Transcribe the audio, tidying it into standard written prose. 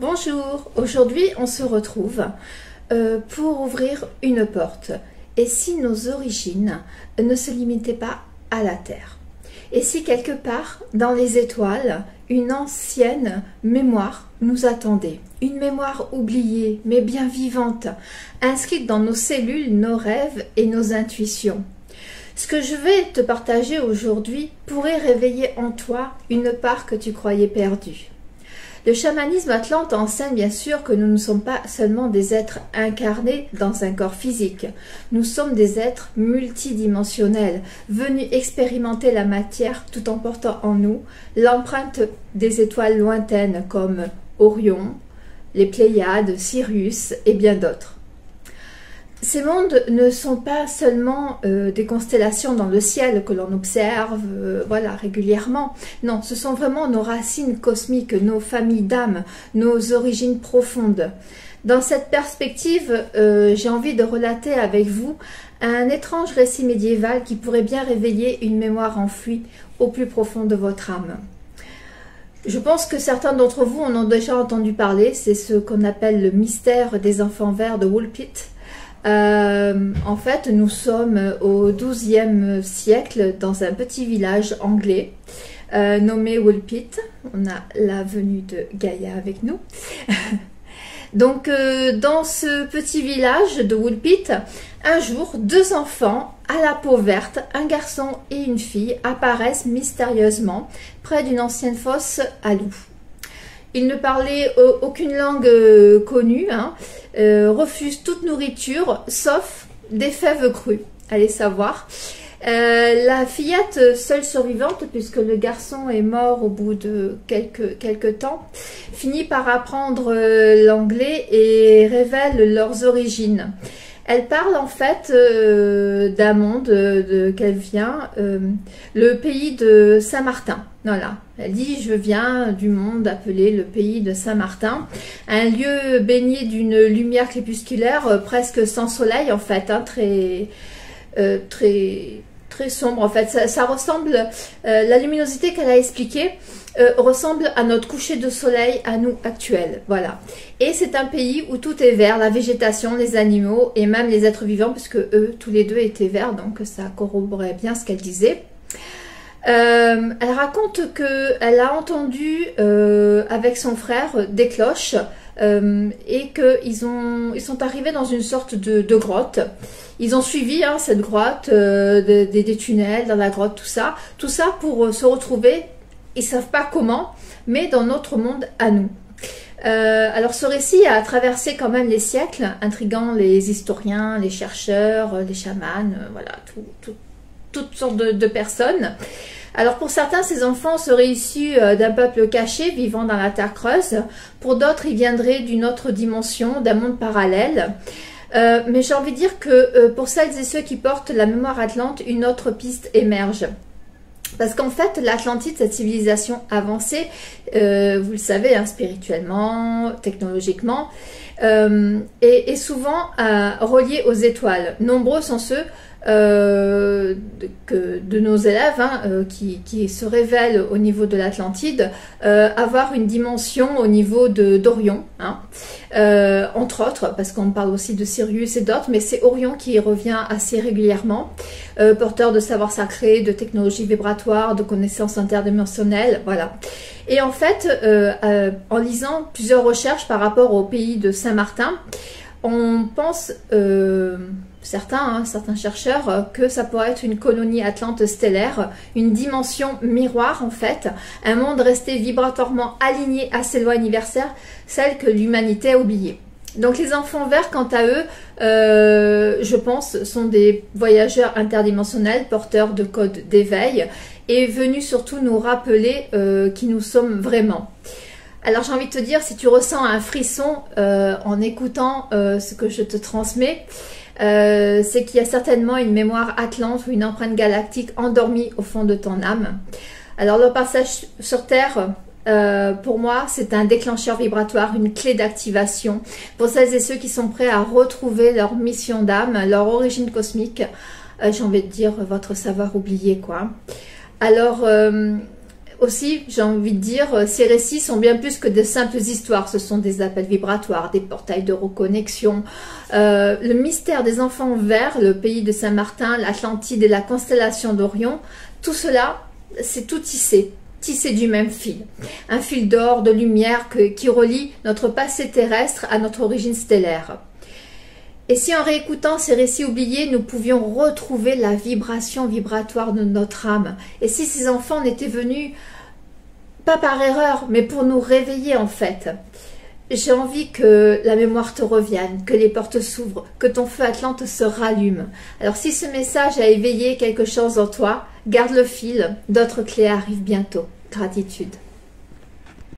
Bonjour, aujourd'hui on se retrouve pour ouvrir une porte. Et si nos origines ne se limitaient pas à la Terre? Et si quelque part dans les étoiles, une ancienne mémoire nous attendait? Une mémoire oubliée mais bien vivante, inscrite dans nos cellules, nos rêves et nos intuitions. Ce que je vais te partager aujourd'hui pourrait réveiller en toi une part que tu croyais perdue. Le chamanisme atlante enseigne bien sûr que nous ne sommes pas seulement des êtres incarnés dans un corps physique. Nous sommes des êtres multidimensionnels, venus expérimenter la matière tout en portant en nous l'empreinte des étoiles lointaines comme Orion, les Pléiades, Sirius et bien d'autres. Ces mondes ne sont pas seulement des constellations dans le ciel que l'on observe voilà, régulièrement. Non, ce sont vraiment nos racines cosmiques, nos familles d'âmes, nos origines profondes. Dans cette perspective, j'ai envie de relater avec vous un étrange récit médiéval qui pourrait bien réveiller une mémoire enfouie au plus profond de votre âme. Je pense que certains d'entre vous en ont déjà entendu parler, c'est ce qu'on appelle le mystère des enfants verts de Woolpit. En fait, nous sommes au XIIe siècle dans un petit village anglais nommé Woolpit. On a la venue de Gaïa avec nous. Donc, dans ce petit village de Woolpit, un jour, deux enfants à la peau verte, un garçon et une fille, apparaissent mystérieusement près d'une ancienne fosse à loups. Ils ne parlaient aucune langue connue, refusent toute nourriture, sauf des fèves crues, allez savoir. La fillette, seule survivante, puisque le garçon est mort au bout de quelques temps, finit par apprendre l'anglais et révèle leurs origines. Elle parle en fait d'un monde qu'elle vient, le pays de Saint-Martin. Voilà, elle dit « Je viens du monde appelé le pays de Saint-Martin », un lieu baigné d'une lumière crépusculaire presque sans soleil en fait, très sombre en fait. Ça ressemble, la luminosité qu'elle a expliquée ressemble à notre coucher de soleil à nous actuel, voilà. Et c'est un pays où tout est vert, la végétation, les animaux et même les êtres vivants, puisque eux, tous les deux étaient verts, donc ça corroborait bien ce qu'elle disait. Elle raconte qu'elle a entendu avec son frère des cloches et qu'ils sont arrivés dans une sorte de grotte. Ils ont suivi cette grotte, des tunnels dans la grotte, tout ça pour se retrouver, ils ne savent pas comment, mais dans notre monde à nous. Alors ce récit a traversé quand même les siècles, intriguant les historiens, les chercheurs, les chamans, voilà, toutes sortes de personnes. Alors pour certains, ces enfants seraient issus d'un peuple caché vivant dans la terre creuse. Pour d'autres, ils viendraient d'une autre dimension, d'un monde parallèle. Mais j'ai envie de dire que pour celles et ceux qui portent la mémoire atlante, une autre piste émerge. Parce qu'en fait, l'Atlantide, cette civilisation avancée, vous le savez, spirituellement, technologiquement, est souvent reliée aux étoiles. Nombreux sont ceux de nos élèves qui se révèlent au niveau de l'Atlantide avoir une dimension au niveau d'Orion, entre autres, parce qu'on parle aussi de Sirius et d'autres, mais c'est Orion qui revient assez régulièrement, porteur de savoir sacré, de technologie vibratoire, de connaissances interdimensionnelles, voilà. Et en fait, en lisant plusieurs recherches par rapport au pays de Saint-Martin, on pense, certains chercheurs, que ça pourrait être une colonie atlante stellaire, une dimension miroir en fait, un monde resté vibratoirement aligné à ses lois anniversaires, celles que l'humanité a oubliées. Donc les enfants verts, quant à eux, je pense, sont des voyageurs interdimensionnels, porteurs de codes d'éveil, et venus surtout nous rappeler qui nous sommes vraiment. Alors j'ai envie de te dire, si tu ressens un frisson en écoutant ce que je te transmets, c'est qu'il y a certainement une mémoire atlante ou une empreinte galactique endormie au fond de ton âme. Alors le passage sur Terre, pour moi, c'est un déclencheur vibratoire, une clé d'activation pour celles et ceux qui sont prêts à retrouver leur mission d'âme, leur origine cosmique, j'ai envie de dire votre savoir oublié quoi. Alors Aussi, j'ai envie de dire, ces récits sont bien plus que de simples histoires. Ce sont des appels vibratoires, des portails de reconnexion. Le mystère des enfants verts, le pays de Saint-Martin, l'Atlantide et la constellation d'Orion, tout cela, c'est tout tissé du même fil. Un fil d'or, de lumière qui relie notre passé terrestre à notre origine stellaire. Et si en réécoutant ces récits oubliés, nous pouvions retrouver la vibration vibratoire de notre âme, et si ces enfants n'étaient venus, pas par erreur, mais pour nous réveiller en fait. J'ai envie que la mémoire te revienne, que les portes s'ouvrent, que ton feu Atlante se rallume. Alors si ce message a éveillé quelque chose en toi, garde le fil, d'autres clés arrivent bientôt. Gratitude.